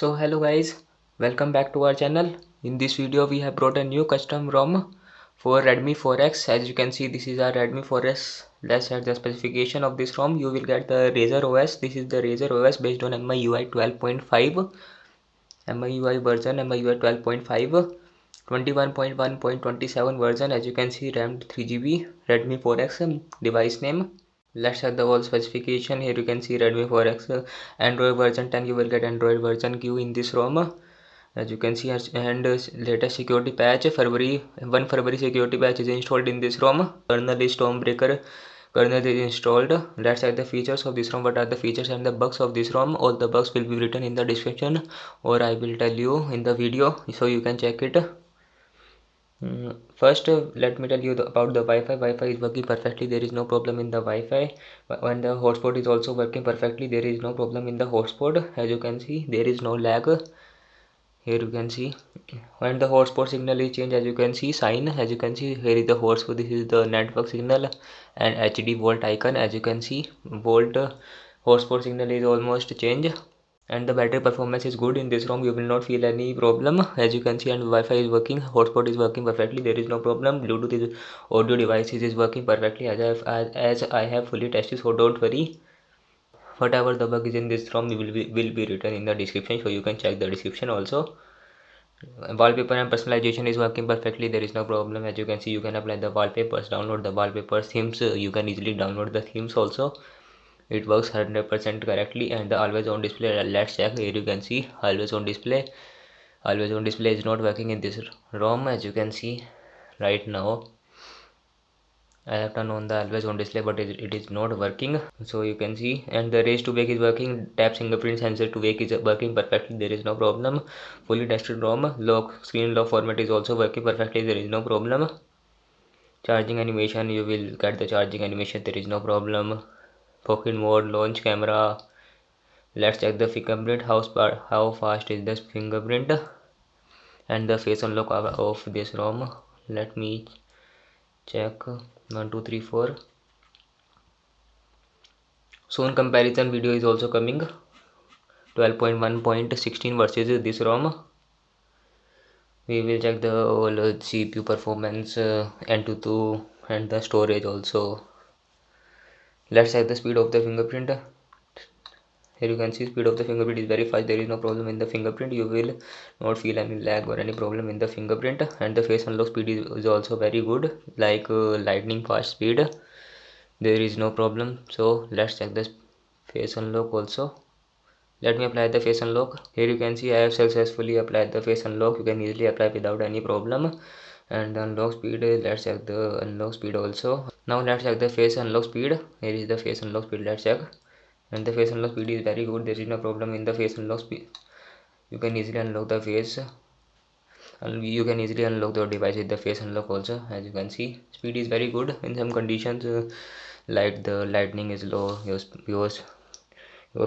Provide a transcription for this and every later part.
So hello guys, welcome back to our channel. In this video we have brought a new custom ROM for Redmi 4X. As you can see, this is our Redmi 4S. Let's check the specification of this ROM. You will get the Razer OS. This is the Razer OS based on MIUI 12.5, MIUI version MIUI 12.5, 21.1.27 version. As you can see, RAM 3GB, Redmi 4X, device name. Let's check the whole specification. Here you can see Redmi 4X, Android version 10. You will get Android version Q in this ROM. As you can see, and latest security patch, February 1 February security patch is installed in this ROM. Kernel is Stormbreaker. Kernel is installed. Let's check the features of this ROM. What are the features and the bugs of this ROM? All the bugs will be written in the description, or I will tell you in the video, so you can check it. First, let me tell you about the Wi-Fi. Wi-Fi is working perfectly. There is no problem in the Wi-Fi. When the hotspot is also working perfectly, there is no problem in the hotspot. As you can see, there is no lag. Here you can see when the hotspot signal is changed. As you can see, sign. As you can see, here is the hotspot. This is the network signal and HD volt icon. As you can see, volt hotspot signal is almost changed. And the battery performance is good in this ROM. You will not feel any problem. As you can see, and Wi-Fi is working, hotspot is working perfectly. There is no problem. Bluetooth is audio devices is working perfectly as I have fully tested, so don't worry. Whatever the bug is in this ROM will be written in the description, so you can check the description also. Wallpaper and personalization is working perfectly. There is no problem. As you can see, you can apply the wallpapers, download the wallpapers, themes. You can easily download the themes also. It works 100% correctly. And the always on display, let's check. Here you can see always on display. Always on display is not working in this ROM. As you can see right now, I have turned on the always on display, but it is not working, so you can see. And the raise to wake is working. Tap fingerprint sensor to wake is working perfectly. There is no problem. Fully tested ROM. Lock screen lock format is also working perfectly. There is no problem. Charging animation, you will get the charging animation. There is no problem. Pocket mode, launch camera. Let's check the fingerprint. How fast is this fingerprint? And the face unlock of this ROM. Let me check. 1 2 3 4. Soon comparison video is also coming. 12.1.16 versus this ROM. We will check the whole CPU performance, Antutu, and the storage also. Let's check the speed of the fingerprint. Here you can see speed of the fingerprint is very fast. There is no problem in the fingerprint. You will not feel any lag or any problem in the fingerprint. And the face unlock speed is also very good, like lightning fast speed. There is no problem. So let's check the face unlock also. Let me apply the face unlock. Here you can see I have successfully applied the face unlock. You can easily apply without any problem. And the unlock speed, let's check the unlock speed also. Now let's check the face unlock speed. Here is the face unlock speed. Let's check. And the face unlock speed is very good. There is no problem in the face unlock speed. You can easily unlock the face, and you can easily unlock the device with the face unlock also. As you can see, speed is very good. In some conditions, like the lightning is low, your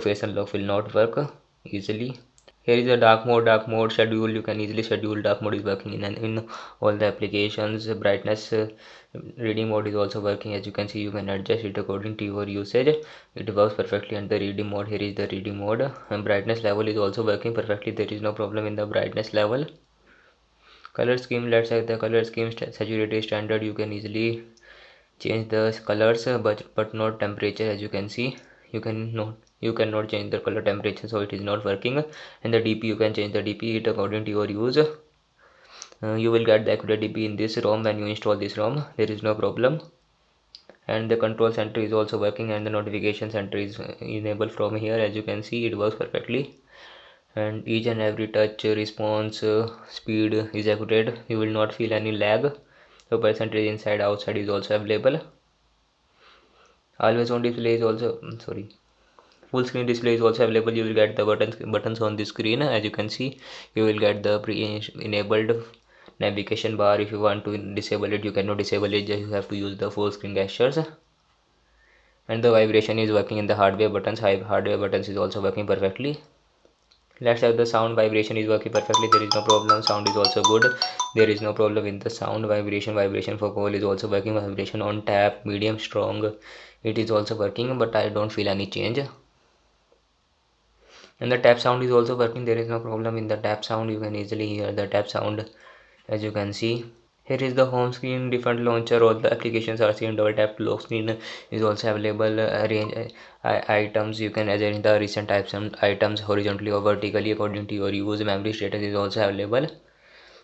face unlock will not work easily. Here is the dark mode schedule. You can easily schedule. Dark mode is working in all the applications. Brightness reading mode is also working. As you can see, you can adjust it according to your usage. It works perfectly. And the reading mode, here is the reading mode. And brightness level is also working perfectly. There is no problem in the brightness level. Color scheme, let's say the color scheme saturated standard. You can easily change the colors, but not temperature. As you can see, you cannot change the color temperature, so it is not working. And the DP, you can change the DP it according to your use. You will get the accurate DP in this ROM when you install this ROM. There is no problem. And the control center is also working, and the notification center is enabled from here. As you can see, it works perfectly. And each and every touch response speed is accurate. You will not feel any lag. So percentage inside outside is also available. Always on display is also full screen display is also available. You will get the buttons on the screen. As you can see, you will get the pre-enabled navigation bar. If you want to disable it, you cannot disable it. You have to use the full screen gestures. And the vibration is working in the hardware buttons. Hardware buttons is also working perfectly. Let's have the sound. Vibration is working perfectly. There is no problem. Sound is also good. There is no problem in the sound. Vibration for call is also working. Vibration on tap, medium, strong, it is also working, but I don't feel any change. And the tap sound is also working. There is no problem in the tap sound. You can easily hear the tap sound, as you can see. Here is the home screen, different launcher. All the applications are seen. Double tap lock screen is also available. Arrange items. You can arrange the recent types and items horizontally or vertically according to your use. Memory status is also available.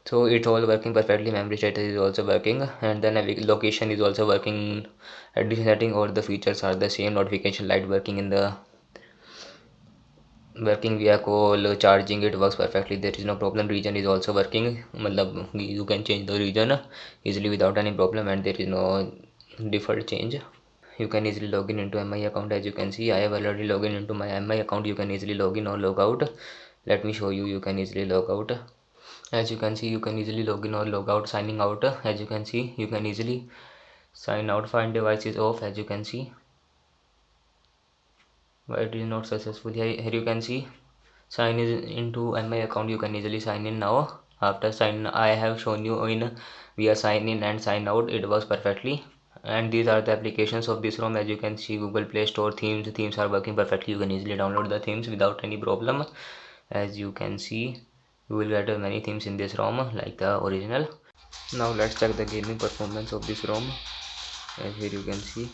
So it's all working perfectly. Memory status is also working, and the location is also working. Addition setting, all the features are the same. Notification light working in the working via call. Charging, it works perfectly. There is no problem. Region is also working. मतलब you can change the region easily without any problem, and there is no default change. You can easily log in into mi account. As you can see, I have already logged in into my mi account. You can easily log in or log out. Let me show you. You can easily log out. As you can see, you can easily log in or log out. Signing out, as you can see, you can easily sign out. Find device is off, as you can see. Why it is not successful? Here you can see sign is into mi account. You can easily sign in now. After sign, I have shown you in via sign in and sign out. It works perfectly. And these are the applications of this ROM. As you can see, Google Play Store themes are working perfectly. You can easily download the themes without any problem. As you can see, you will get many themes in this ROM like the original. Now let's check the gaming performance of this ROM. As here you can see,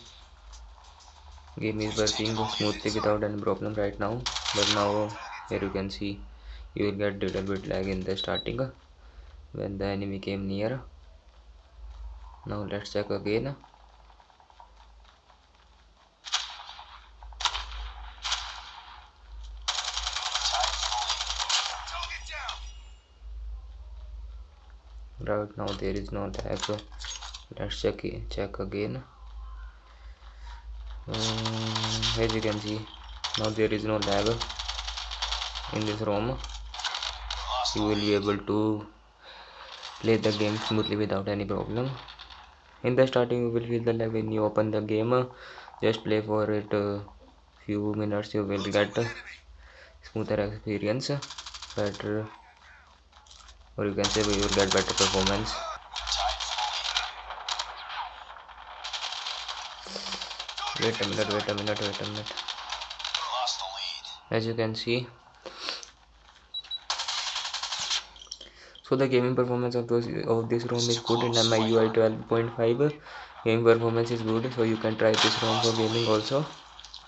game is working smoothly without any problem right now. But now here you can see, you will get little bit lag in the starting when the enemy came near. Now let's check again. Right now there is no lag. Let's check again. As you can see, now there is no lag in this ROM. You will be able to play the game smoothly without any problem. In the starting you will feel the lag when you open the game. Just play for it few minutes, you will get smoother experience, better, or you can say you will get better performance. Wait a minute. As you can see, so the gaming performance of this ROM is good in MIUI 12.5. Gaming performance is good, so you can try this ROM for gaming also.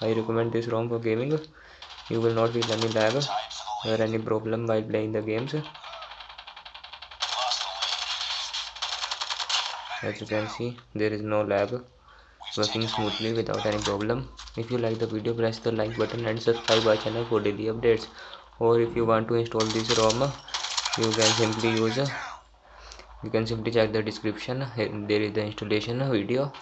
I recommend this ROM for gaming. You will not feel any lag or any problem while playing the games. As you can see, there is no lag, working smoothly without any problem. If you like the video, press the like button and subscribe our channel for daily updates. Or if you want to install this ROM, you can simply check the description. There is the installation video.